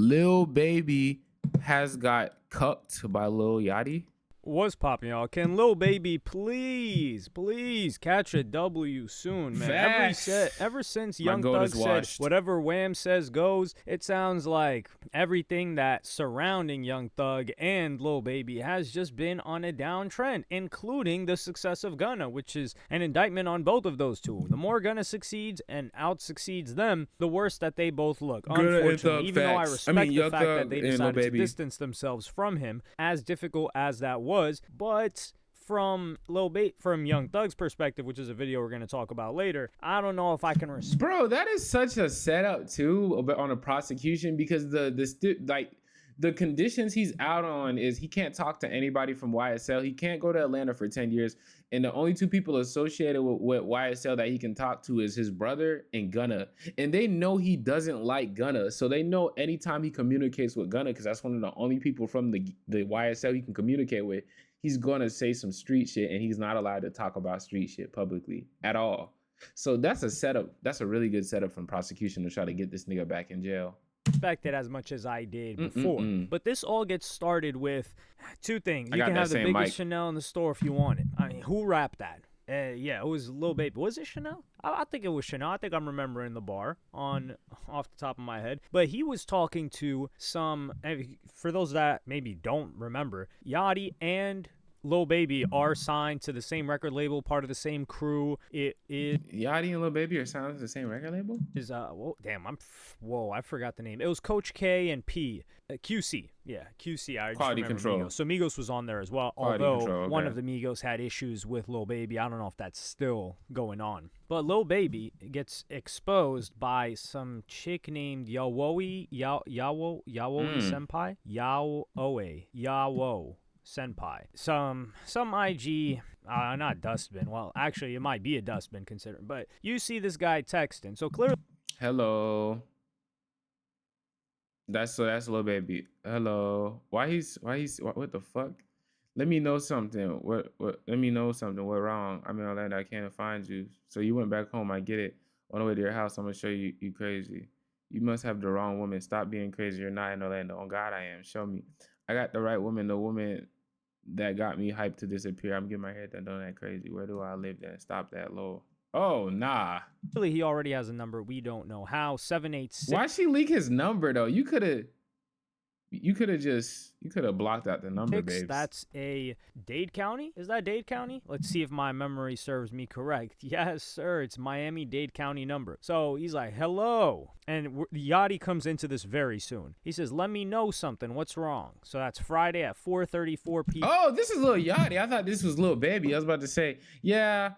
Lil Baby has got cucked by Lil Yachty. What's popping, y'all? Can Lil Baby please catch a W soon, man? Ever since Young Thug said whatever Wham says goes, it sounds like everything that surrounding Young Thug and Lil Baby has just been on a downtrend, including the success of Gunna, which is an indictment on both of those two. The more Gunna succeeds and out-succeeds them, the worse that they both look. Unfortunately, even though I respect the fact that they decided to distance themselves from him, as difficult as that was, but from Young Thug's perspective, which is a video we're going to talk about later, I don't know if I can respect. Bro, that is such a setup too on a prosecution, because the conditions he's out on is he can't talk to anybody from YSL. He can't go to Atlanta for 10 years. And the only two people associated with YSL that he can talk to is his brother and Gunna. And they know he doesn't like Gunna. So they know anytime he communicates with Gunna, because that's one of the only people from the YSL he can communicate with, he's going to say some street shit, and he's not allowed to talk about street shit publicly at all. So that's a setup. That's a really good setup from prosecution to try to get this nigga back in jail. Respected as much as I did before. But this all gets started with two things. You can have the biggest Chanel in the store if you want it. I mean, who rapped that? Yeah, it was Lil Baby. Was it Chanel? I think it was Chanel. I think I'm remembering the bar off the top of my head. But he was talking to some, for those that maybe don't remember, Yachty and Lil Baby are signed to the same record label, part of the same crew. It is Yachty and Lil Baby are signed to the same record label? I forgot the name. It was Coach K and P. QC. Yeah, QC. I Quality Control. Migos. So Migos was on there as well. Although one of the Migos had issues with Lil Baby. I don't know if that's still going on. But Lil Baby gets exposed by some chick named Yawoe Senpai. Yawo Senpai. Some IG, not dustbin. Well, actually, it might be a dustbin considering. But you see this guy texting. So clearly. Hello. That's Lil Baby. Hello. Why he's what the fuck? Let me know something. What let me know something. What wrong? I'm in Orlando. I can't find you. So you went back home. I get it. On the way to your house, I'm gonna show you crazy. You must have the wrong woman. Stop being crazy. You're not in Orlando. On God, I am. Show me. I got the right woman. The woman that got me hyped to disappear. I'm getting my hair done, doing that crazy. Where do I live then? Stop that, low. Oh, nah. Really, he already has a number. We don't know how. 786. Why'd she leak his number, though? You could have blocked out the number, babes. That's a Dade County? Is that Dade County? Let's see if my memory serves me correct. Yes, sir. It's Miami-Dade County number. So he's like, hello. And Yachty comes into this very soon. He says, let me know something. What's wrong? So that's Friday at 4:34 p.m. Oh, this is Lil Yachty. I thought this was Lil Baby. I was about to say, yeah.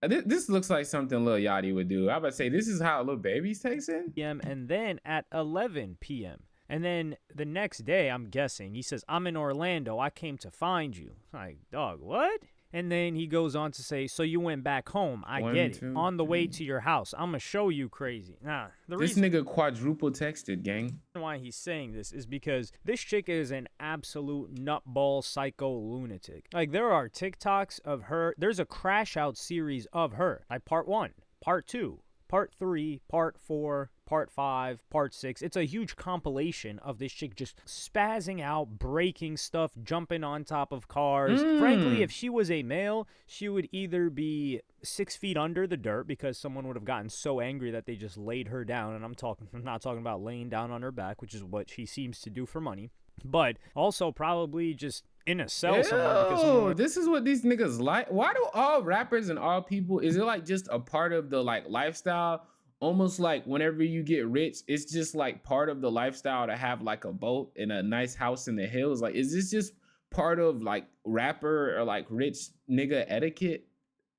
This looks like something Lil Yachty would do. I was about to say, this is how Lil Baby's texting? And then at 11 p.m. And then the next day, I'm guessing, he says, I'm in Orlando. I came to find you. Like, dog, what? And then he goes on to say, so you went back home. I get it. On the way to your house. I'm going to show you crazy. Nah, this nigga quadruple texted, gang. Why he's saying this is because this chick is an absolute nutball psycho lunatic. Like, there are TikToks of her. There's a crash out series of her. Like, part 1, part 2, part 3, part 4, part 5, part 6. It's a huge compilation of this chick just spazzing out, breaking stuff, jumping on top of cars. Frankly, if she was a male, she would either be 6 feet under the dirt because someone would have gotten so angry that they just laid her down. And I'm not talking about laying down on her back, which is what she seems to do for money. But also probably just in a cell somewhere. This is what these niggas like. Why do all rappers and all people, is it like just a part of the like lifestyle? Almost like whenever you get rich, it's just like part of the lifestyle to have like a boat and a nice house in the hills. Like, is this just part of like rapper or like rich nigga etiquette?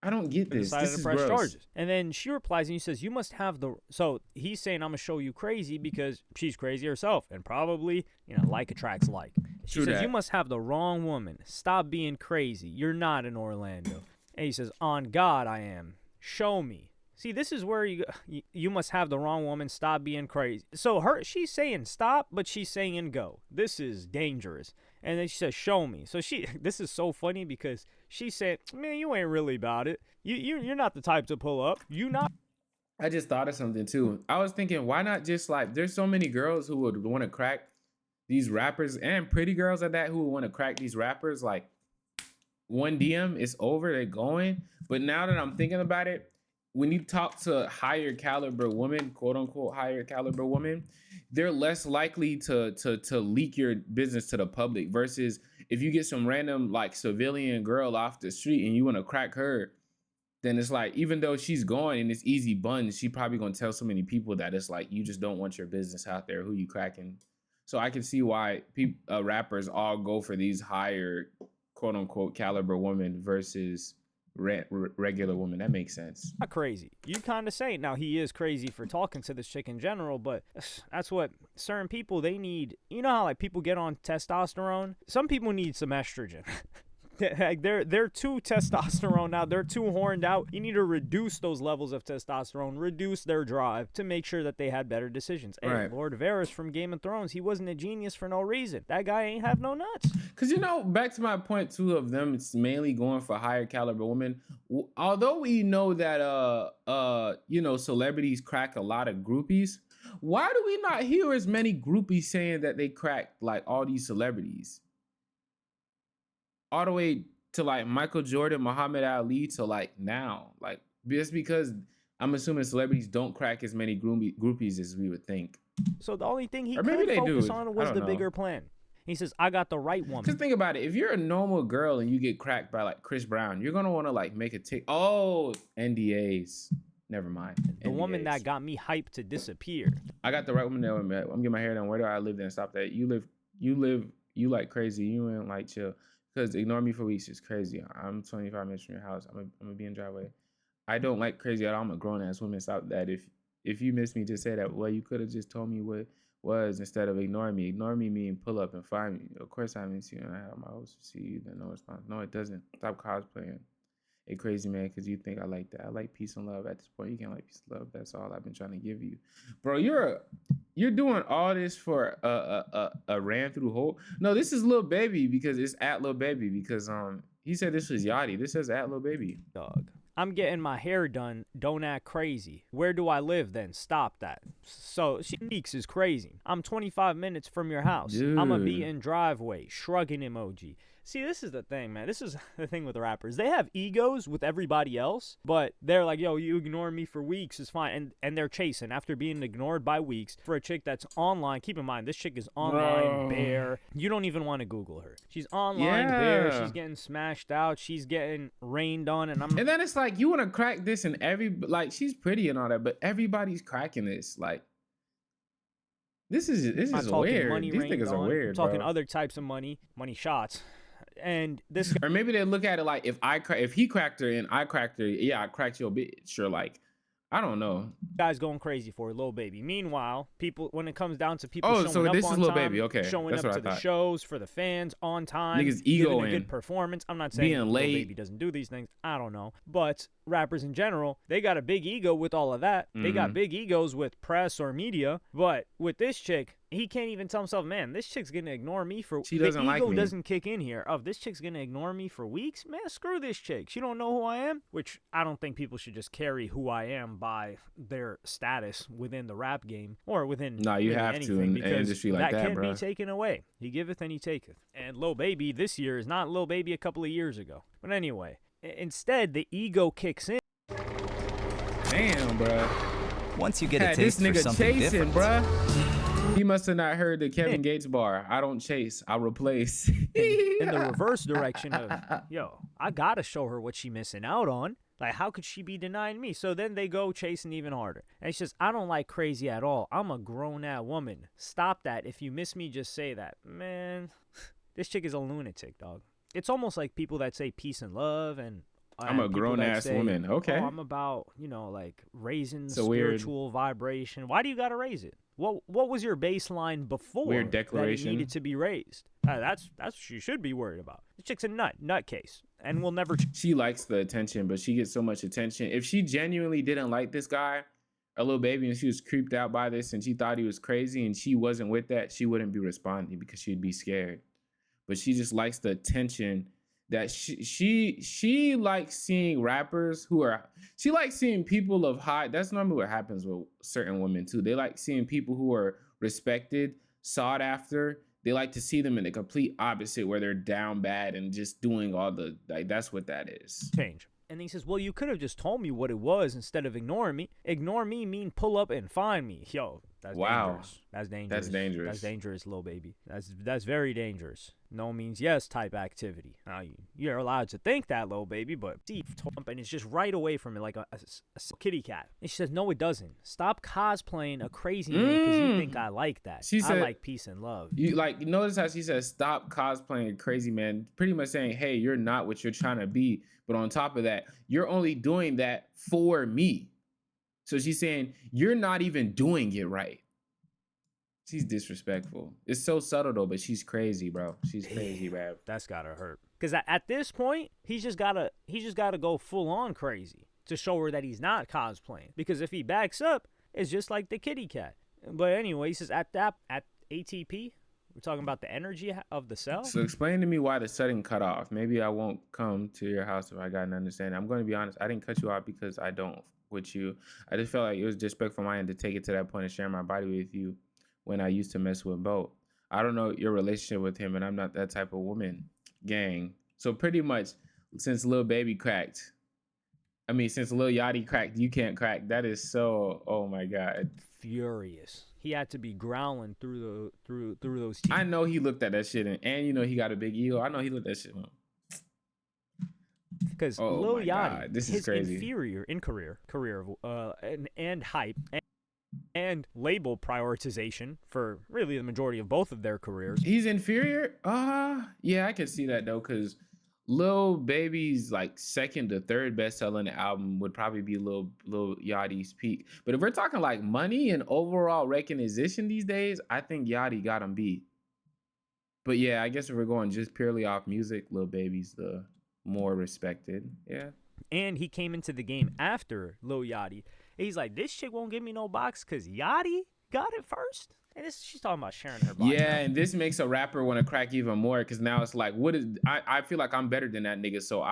I don't get this. This is gross. Charges. And then she replies and he says, you must have the... So he's saying, I'm going to show you crazy because she's crazy herself. And probably, like attracts like. She says, you must have the wrong woman. Stop being crazy. You're not in Orlando. And he says, on God, I am. Show me. See, this is where you must have the wrong woman. Stop being crazy. So she's saying stop, but she's saying go. This is dangerous. And then she says, show me. So this is so funny because she said, man, you ain't really about it. You're not the type to pull up. You not. I just thought of something too. I was thinking, why not just like, there's so many girls who would want to crack these rappers and pretty girls at that who would want to crack these rappers. Like one DM is over, they're going. But now that I'm thinking about it, when you talk to higher caliber women, quote unquote higher caliber women, they're less likely to leak your business to the public versus if you get some random like civilian girl off the street and you want to crack her, then it's like, even though she's going and it's easy buns, she probably gonna tell so many people that it's like, you just don't want your business out there, who you cracking. So I can see why rappers all go for these higher, quote unquote, caliber women versus regular women. That makes sense. Not crazy. You kind of say, now he is crazy for talking to this chick in general, but that's what certain people, they need. You know how like people get on testosterone? Some people need some estrogen. They're too testosterone now. They're too horned out. You need to reduce those levels of testosterone, reduce their drive to make sure that they had better decisions. Hey, right. Lord Varys from Game of Thrones, he wasn't a genius for no reason. That guy ain't have no nuts. Because, back to my point, too, of them, it's mainly going for higher caliber women. Although we know that, celebrities crack a lot of groupies, why do we not hear as many groupies saying that they crack, like, all these celebrities? All the way to like Michael Jordan, Muhammad Ali, to like now, like just because I'm assuming celebrities don't crack as many groupies as we would think. So the only thing he could focus on was the bigger plan. He says, I got the right woman. Because think about it. If you're a normal girl and you get cracked by like Chris Brown, you're going to want to like make a NDAs. Never mind. The NDAs. Woman that got me hyped to disappear. I got the right woman. I'm getting my hair done. Where do I live then? Stop that. You like crazy. You ain't like chill. Because ignore me for weeks is crazy. I'm 25 minutes from your house. I'm gonna be in driveway. I don't like crazy at all. I'm a grown ass woman. Stop that. If you miss me, just say that. Well, you could have just told me what was instead of ignoring me. Ignore me mean pull up and find me. Of course I miss you and I have my hopes to see you. Then no response. No, it doesn't. Stop cosplaying a crazy man because you think I like that. I like peace and love. At this point, you can't like peace and love. That's all I've been trying to give you, bro. You're doing all this for a ran through hole. No, this is Lil Baby because it's at Lil Baby because he said this was Yachty. This says at Lil Baby. Dog. I'm getting my hair done. Don't act crazy. Where do I live then? Stop that. So Weeks is crazy. I'm 25 minutes from your house. Dude. I'm a be in driveway. Shrugging emoji. See, this is the thing, man. This is the thing with rappers. They have egos with everybody else, but they're like, yo, you ignore me for weeks is fine. And they're chasing after being ignored by weeks for a chick that's online. Keep in mind, this chick is online bare. You don't even want to Google her. She's online bare. She's getting smashed out. She's getting rained on. And then it's like, you want to crack this and she's pretty and all that, but everybody's cracking this. Like, this is weird. These niggas are weird, I'm talking other types of money shots. And this, or maybe they look at it like if he cracked her and I cracked her, yeah, I cracked your bitch. Sure, like I don't know. Guy's going crazy for Lil Baby. Meanwhile, people, when it comes down to people showing so up this on is Lil time, Baby. Okay, showing up to the shows for the fans on time, niggas ego giving a good performance. I'm not saying Lil Baby doesn't do these things. I don't know, but rappers in general, they got a big ego with all of that. They got big egos with press or media, but with this chick, he can't even tell himself, man, this chick's gonna ignore me for. She doesn't like me. The ego doesn't kick in here. Of this chick's gonna ignore me for weeks, man. Screw this chick. She don't know who I am. Which I don't think people should just carry who I am by their status within the rap game or within. No, you have to in an industry like that, bro. That can't be taken away. He giveth and he taketh. And Lil Baby this year is not Lil Baby a couple of years ago. But anyway, instead the ego kicks in. Damn, bro. Once you get a taste for something different, bro. He must have not heard the Kevin Gates bar. I don't chase, I replace. in the reverse direction of, yo, I gotta show her what she missing out on. Like, how could she be denying me? So then they go chasing even harder. And it's just, I don't like crazy at all. I'm a grown-ass woman. Stop that. If you miss me, just say that. Man, this chick is a lunatic, dog. It's almost like people that say peace and love and I'm a grown-ass woman. Okay. Oh, I'm about, like, raising spiritual vibration. Why do you got to raise it? What was your baseline before weird declaration that it needed to be raised? That's what you should be worried about. This chick's a nutcase, and will never. She likes the attention, but she gets so much attention. If she genuinely didn't like this guy, a Lil Baby, and she was creeped out by this, and she thought he was crazy, and she wasn't with that, she wouldn't be responding because she'd be scared. But she just likes the attention that she likes seeing rappers she likes seeing people of high. That's normally what happens with certain women too. They like seeing people who are respected, sought after. They like to see them in the complete opposite, where they're down bad and just doing all the, like, that's what that is. Change. And he says, well, you could have just told me what it was instead of ignoring me. Ignore me mean pull up and find me. Yo, that's dangerous. That's dangerous. That's dangerous. That's dangerous, little baby. That's very dangerous. No means yes type activity. Now, you're allowed to think that, little baby, but deep and it's just right away from it like a kitty cat. And she says, no, it doesn't. Stop cosplaying a crazy man because you think I like that. She said, I like peace and love. You notice how she says, stop cosplaying a crazy man, pretty much saying, hey, you're not what you're trying to be. But on top of that, you're only doing that for me. So she's saying, you're not even doing it right. She's disrespectful. It's so subtle though, but she's crazy, bro. She's crazy, bro. That's gotta hurt. Because at this point, he's just gotta go full on crazy to show her that he's not cosplaying. Because if he backs up, it's just like the kitty cat. But anyway, he says at ATP, we're talking about the energy of the cell. So explain to me why the setting cut off. Maybe I won't come to your house if I got an understanding. I'm going to be honest. I didn't cut you off because I don't with you. I just felt like it was disrespectful from my end to take it to that point and share my body with you when I used to mess with Bo. I don't know your relationship with him, and I'm not that type of woman, gang. So pretty much, since Lil Baby cracked, since Lil Yachty cracked, you can't crack. That is so, oh my God. Furious. He had to be growling through those teeth. I know he looked at that shit, and you know he got a big ego. I know he looked at that shit. Because Lil Yachty, this is crazy. Inferior in career and hype and label prioritization for really the majority of both of their careers. He's inferior? Yeah, I can see that though, because Lil Baby's like second to third best-selling album would probably be Lil Yachty's peak. But if we're talking like money and overall recognition these days, I think Yachty got him beat. But yeah, I guess if we're going just purely off music, Lil Baby's the more respected. Yeah. And he came into the game after Lil Yachty. He's like, this chick won't give me no box because Yachty got it first. And she's talking about sharing her body. Yeah, and this makes a rapper want to crack even more because now it's like, I feel like I'm better than that nigga. So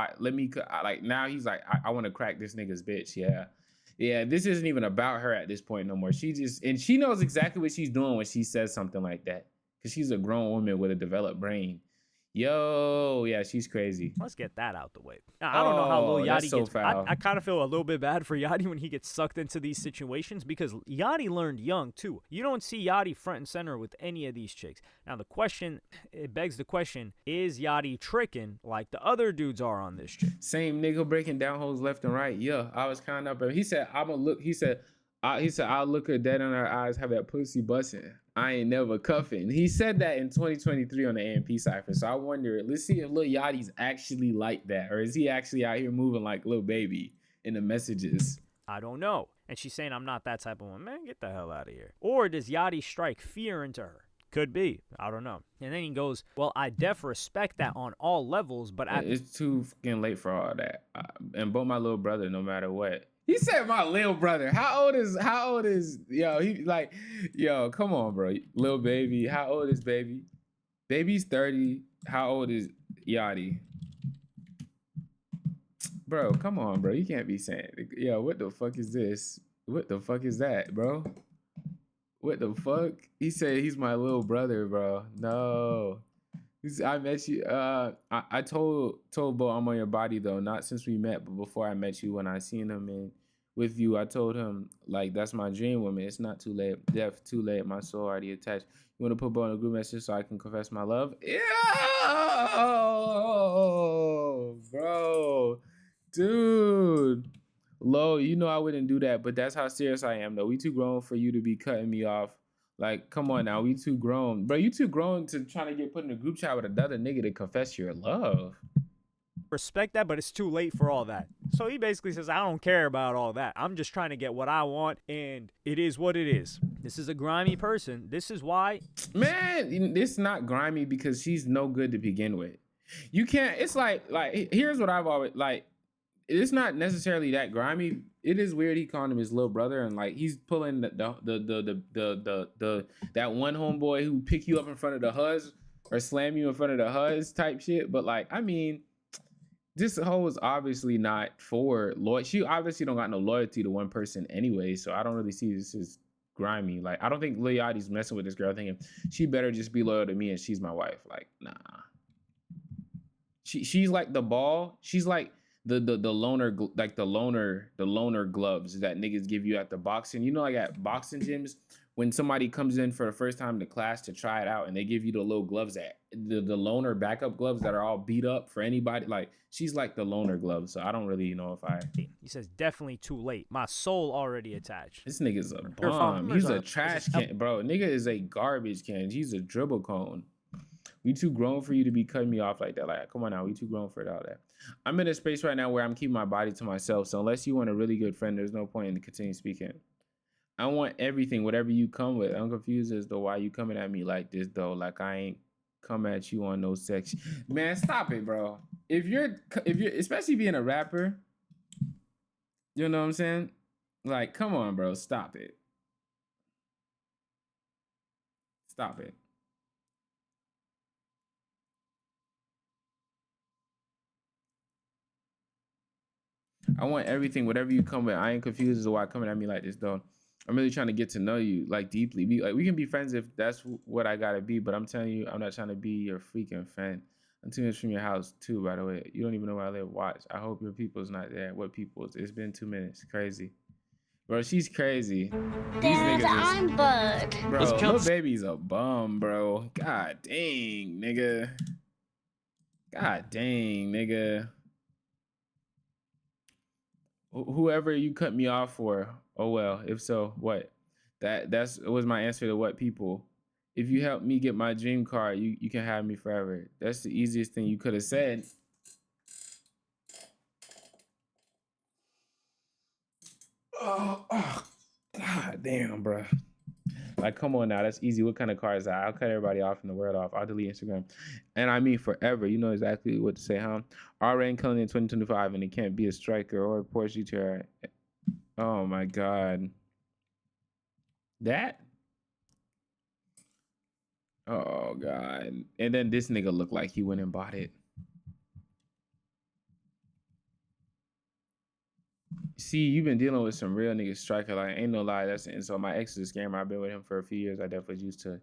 now he's like, I want to crack this nigga's bitch. Yeah, this isn't even about her at this point no more. And she knows exactly what she's doing when she says something like that because she's a grown woman with a developed brain. Yo, yeah, she's crazy. Let's get that out the way. Now, I don't know how Lil Yachty gets. I kind of feel a little bit bad for Yachty when he gets sucked into these situations because Yachty learned young too. You don't see Yachty front and center with any of these chicks. Now it begs the question: is Yachty tricking like the other dudes are on this chick? Same nigga breaking down hoes left and right. Yeah, I was kind of up. He said, I'll look her dead in her eyes, have that pussy busting. I ain't never cuffing. He said that in 2023 on the AMP Cypher. So I wonder, let's see if Lil Yachty's actually like that. Or is he actually out here moving like Lil Baby in the messages? I don't know. And she's saying, I'm not that type of woman. Man, get the hell out of here. Or does Yachty strike fear into her? Could be. I don't know. And then he goes, well, I respect that on all levels, but it's too fucking late for all that. And both my little brother, no matter what. He said my little brother. How old is yo, he like, yo, come on, bro. Lil Baby. How old is Baby? Baby's 30. How old is Yachty? Bro, come on, bro. You can't be saying, yo, what the fuck is this? What the fuck is that, bro? What the fuck? He said he's my little brother, bro. No. I met you. I told Bo I'm on your body though, not since we met, but before I met you, when I seen him and with you, I told him like that's my dream woman. It's not too late. Death too late. My soul already attached. You want to put Bo in a group message so I can confess my love? Yeah, bro, dude. Lo, you know I wouldn't do that, but that's how serious I am though. We too grown for you to be cutting me off. Like, come on now, we too grown. Bro, you too grown to trying to get put in a group chat with another nigga to confess your love. Respect that, but it's too late for all that. So he basically says, I don't care about all that. I'm just trying to get what I want, and it is what it is. This is a grimy person. This is why. Man, it's not grimy because she's no good to begin with. You can't, it's like here's what I've always, like, it's not necessarily that grimy. It is weird he called him his little brother, and like he's pulling that one homeboy who pick you up in front of the huz or slam you in front of the huz type shit. But like, I mean, this hoe is obviously not for loyalty. She obviously don't got no loyalty to one person anyway, so I don't really see this as grimy. Like, I don't think Lil Yachty's messing with this girl thinking she better just be loyal to me and she's my wife. Like, nah. She's like the ball. She's like the loner, like the loner gloves that niggas give you at the boxing. You know, like at boxing gyms, when somebody comes in for the first time to class to try it out and they give you the little gloves that the loner backup gloves that are all beat up for anybody. Like, she's like the loner gloves. So I don't really know if I. He says definitely too late. My soul already attached. This nigga's a bum. He's a trash can, bro. Nigga is a garbage can. He's a dribble cone. We too grown for you to be cutting me off like that. Like, come on now, we too grown for all that. I'm in a space right now where I'm keeping my body to myself. So unless you want a really good friend, there's no point in continuing speaking. I want everything, whatever you come with. I'm confused as to why you coming at me like this, though. Like, I ain't come at you on no sex. Man, stop it, bro. If you're, especially being a rapper, you know what I'm saying? Like, come on, bro. Stop it. Stop it. I want everything, whatever you come with. I ain't confused as to why coming at me like this, though. I'm really trying to get to know you, like, deeply. We can be friends if that's what I gotta be, but I'm telling you, I'm not trying to be your freaking friend. I'm 2 minutes from your house, too, by the way. You don't even know where I live. Watch. I hope your people's not there. What people's? It's been 2 minutes. Crazy. Bro, she's crazy. Dad, I'm Bud. Bro, Lil Baby's a bum, bro. God dang, nigga. God dang, nigga. Whoever you cut me off for, oh well. If so, what? That was my answer to what people. If you help me get my dream car, you can have me forever. That's the easiest thing you could have said. Oh, God damn, bro. Like, come on now, that's easy. What kind of car is that? I'll cut everybody off in the world off. I'll delete Instagram. And I mean forever. You know exactly what to say, huh? R-Rain killing in 2025, and it can't be a striker or a Porsche GTR. Oh, my God. That? Oh, God. And then this nigga looked like he went and bought it. See, you've been dealing with some real niggas striker. Like, ain't no lie. That's and so my ex is a scammer. I've been with him for a few years. I definitely used to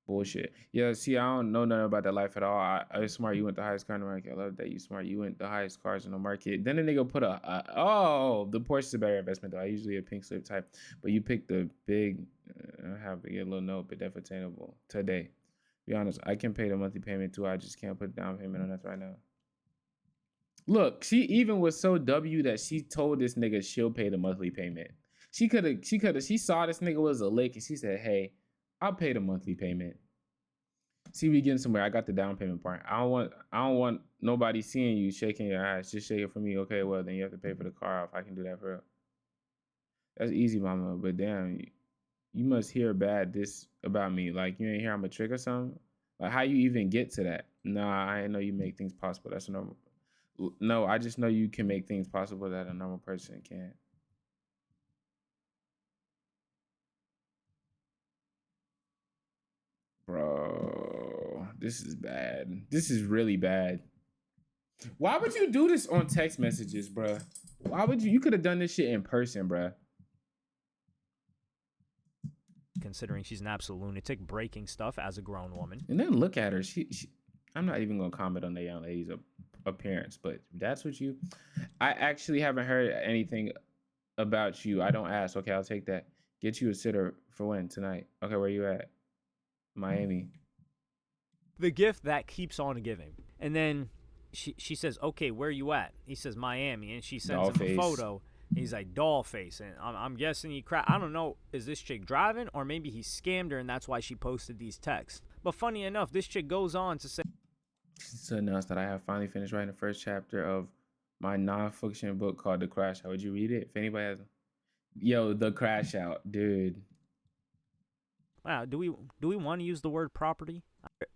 bullshit. Yeah, see, I don't know nothing about that life at all. I smart. You went the highest car in the market. I love that you smart. You went the highest cars in the market. Then the nigga put the Porsche is a better investment though. I usually a pink slip type, but you picked the big. I have to get a little note, but that's attainable today. Be honest, I can pay the monthly payment too. I just can't put down payment on that right now. Look, she even was so W that she told this nigga she'll pay the monthly payment. She saw this nigga was a lick and she said, hey, I'll pay the monthly payment. See, we getting somewhere. I got the down payment part. I don't want nobody seeing you shaking your ass. Just shake it for me. Okay, well, then you have to pay for the car off. I can do that for real. That's easy, mama. But damn, you must hear bad this about me. Like, you ain't hear I'm a trick or something? Like, how you even get to that? Nah, I ain't know you make things possible. That's a normal. No, I just know you can make things possible that a normal person can't. Bro, this is bad. This is really bad. Why would you do this on text messages, bro? Why would you could have done this shit in person, bro. Considering she's an absolute lunatic, breaking stuff as a grown woman. And then look at her. She I'm not even gonna comment on the young lady's appearance, but that's what you. I actually haven't heard anything about you. I don't ask. Okay, I'll take that. Get you a sitter for when? Tonight. Okay, where you at? Miami. The gift that keeps on giving. And then she says, okay, where you at? He says, Miami. And she sends him a photo. He's like, doll face. And I'm guessing he I don't know, is this chick driving? Or maybe he scammed her and that's why she posted these texts. But funny enough, this chick goes on to say, to announce that I have finally finished writing the first chapter of my non-fiction book called The Crash Out. Would you read it? If anybody has, yo, The Crash Out, dude. Wow, do we want to use the word property?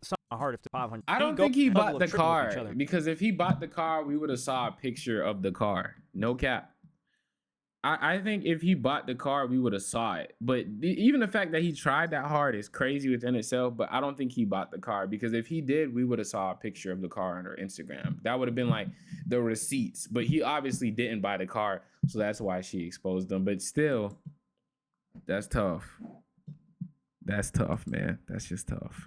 It's hard if the 500. I don't think he bought the car because if he bought the car, we would have saw a picture of the car. No cap. I think if he bought the car, we would have saw it. But even the fact that he tried that hard is crazy within itself. But I don't think he bought the car, because if he did, we would have saw a picture of the car on her Instagram. That would have been like the receipts. But he obviously didn't buy the car, so that's why she exposed them. But still, that's tough. That's tough, man. That's just tough.